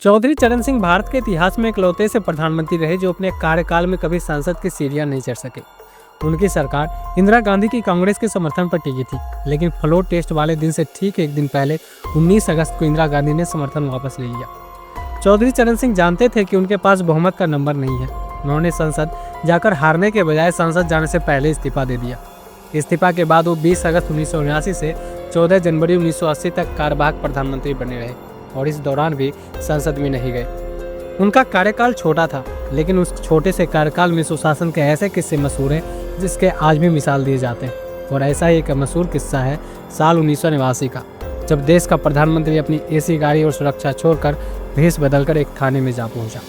चौधरी चरण सिंह भारत के इतिहास में इकलौते से प्रधानमंत्री रहे जो अपने कार्यकाल में कभी संसद की सीढ़ियां नहीं चढ़ सके। उनकी सरकार इंदिरा गांधी की कांग्रेस के समर्थन पर टिकी थी, लेकिन फ्लोर टेस्ट वाले दिन से ठीक एक दिन पहले 19 अगस्त को इंदिरा गांधी ने समर्थन वापस ले लिया। चौधरी चरण सिंह जानते थे कि उनके पास बहुमत का नंबर नहीं है। उन्होंने संसद जाकर हारने के बजाय संसद जाने से पहले इस्तीफा दे दिया। इस्तीफा के बाद वो 20 अगस्त 1979 से 14 जनवरी 1980 तक कार्यवाहक प्रधानमंत्री बने रहे और इस दौरान भी संसद में नहीं गए। उनका कार्यकाल छोटा था, लेकिन उस छोटे से कार्यकाल में सुशासन के ऐसे किस्से मशहूर हैं जिसके आज भी मिसाल दिए जाते हैं। और ऐसा ही एक मशहूर किस्सा है साल 1989 का, जब देश का प्रधानमंत्री अपनी एसी गाड़ी और सुरक्षा छोड़कर भेष बदलकर एक थाने में जा पहुंचा।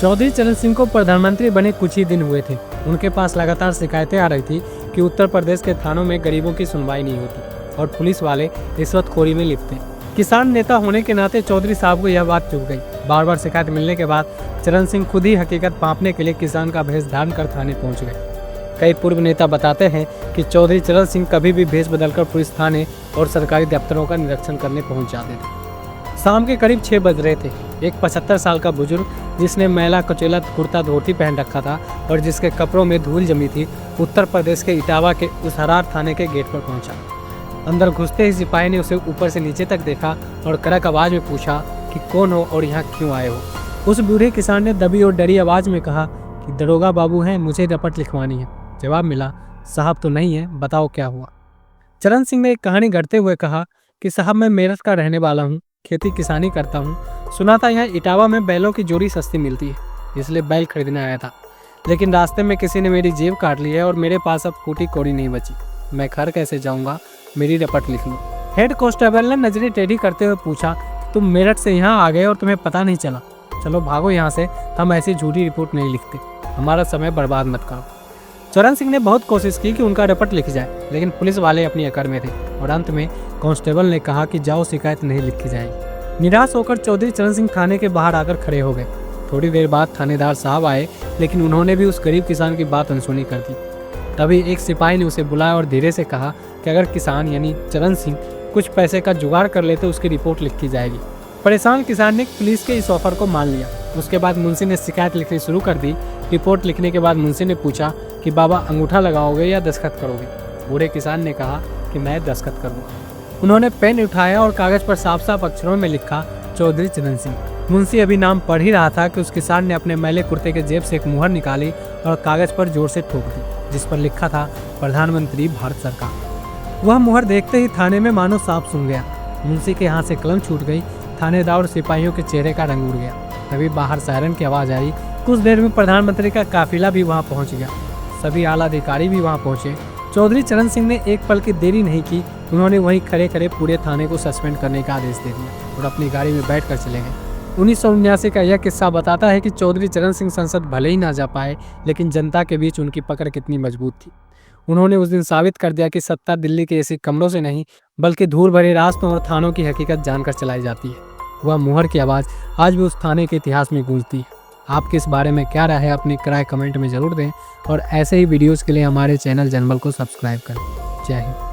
चौधरी चरण सिंह को प्रधानमंत्री बने कुछ ही दिन हुए थे। उनके पास लगातार शिकायतें आ रही थी कि उत्तर प्रदेश के थानों में गरीबों की सुनवाई नहीं होती और पुलिस वाले रिश्वतखोरी में लिप्त हैं। किसान नेता होने के नाते चौधरी साहब को यह बात चुभ गई। बार बार शिकायत मिलने के बाद चरण सिंह खुद ही हकीकत भांपने के लिए किसान का भेष धारण कर थाने पहुंच गए। कई पूर्व नेता बताते हैं कि चौधरी चरण सिंह कभी भी भेष बदलकर पुलिस थाने और सरकारी दफ्तरों का निरीक्षण करने पहुंच जाते थे। शाम के करीब 6 बज रहे थे। एक 75 साल का बुजुर्ग जिसने मैला कुचैला कुर्ता धोती पहन रखा था और जिसके कपड़ों में धूल जमी थी, उत्तर प्रदेश के इटावा के उस हरार थाने के गेट पर पहुंचा। अंदर घुसते ही सिपाही ने उसे ऊपर से नीचे तक देखा और कड़क आवाज में पूछा कि कौन हो और यहाँ क्यों आए हो। उस बूढ़े किसान ने दबी और डरी आवाज में कहा कि दरोगा बाबू हैं, मुझे रपट लिखवानी है। जवाब मिला, साहब तो नहीं है, बताओ क्या हुआ। चरण सिंह ने एक कहानी गढ़ते हुए कहा कि साहब मैं मेरठ का रहने वाला हूँ, खेती किसानी करता हूँ। सुना था यहाँ इटावा में बैलों की जोड़ी सस्ती मिलती है, इसलिए बैल खरीदने आया था। लेकिन रास्ते में किसी ने मेरी जेब काट ली है और मेरे पास अब फूटी कौड़ी नहीं बची। मैं घर कैसे जाऊँगा, मेरी रपट लिख लो। हेड कांस्टेबल ने नजरें टेढ़ी करते हुए पूछा, तुम मेरठ से यहाँ आ गए और तुम्हें पता नहीं चला? चलो भागो यहाँ से, हम ऐसी झूठी रिपोर्ट नहीं लिखते, हमारा समय बर्बाद मत करो। चरण सिंह ने बहुत कोशिश की कि उनका रपट लिख जाए, लेकिन पुलिस वाले अपनी अकड़ में थे और अंत में कांस्टेबल ने कहा कि जाओ, शिकायत नहीं लिखी जाएगी। निराश होकर चौधरी चरण सिंह थाने के बाहर आकर खड़े हो गए। थोड़ी देर बाद थानेदार साहब आए, लेकिन उन्होंने भी उस गरीब किसान की बात अनसुनी कर दी। तभी एक सिपाही ने उसे बुलाया और धीरे से कहा कि अगर किसान यानी चरण सिंह कुछ पैसे का जुगाड़ कर ले तो उसकी रिपोर्ट लिखी जाएगी। परेशान किसान ने पुलिस के इस ऑफर को मान लिया। उसके बाद मुंशी ने शिकायत लिखनी शुरू कर दी। रिपोर्ट लिखने के बाद मुंशी ने पूछा कि बाबा अंगूठा लगाओगे या दस्तखत करोगे? बूढ़े किसान ने कहा कि मैं दस्तखत करूँगा। उन्होंने पेन उठाया और कागज पर साफ साफ अक्षरों में लिखा, चौधरी चरण सिंह। मुंशी अभी नाम पढ़ ही रहा था कि उस किसान ने अपने मैले कुर्ते के जेब से एक मुहर निकाली और कागज पर जोर से ठोक दी, जिस पर लिखा था प्रधानमंत्री भारत सरकार। वह मुहर देखते ही थाने में मानो सांप सूंघ गया। मुंशी के हाथ से कलम छूट गई। थानेदार और सिपाहियों के चेहरे का रंग उड़ गया। तभी बाहर सायरन की आवाज आई। कुछ देर में प्रधानमंत्री का काफिला भी वहां पहुंच गया। सभी आला अधिकारी भी वहां पहुंचे। चौधरी चरण सिंह ने एक पल की देरी नहीं की। उन्होंने वहीं खड़े खड़े पूरे थाने को सस्पेंड करने का आदेश दे दिया और अपनी गाड़ी में बैठकर चले गए। 1979 का यह किस्सा बताता है कि चौधरी चरण सिंह संसद भले ही ना जा पाए, लेकिन जनता के बीच उनकी पकड़ कितनी मजबूत थी। उन्होंने उस दिन साबित कर दिया कि सत्ता दिल्ली के ऐसे कमरों से नहीं, बल्कि धूल भरे रास्तों और थानों की हकीकत जानकर चलाई जाती है। वह मुहर की आवाज़ आज भी उस थाने के इतिहास में गूंजती है। आपके इस बारे में क्या राय है, अपनी राय कमेंट में ज़रूर दें और ऐसे ही वीडियोज़ के लिए हमारे चैनल जनबल को सब्सक्राइब करें। जय हिंद।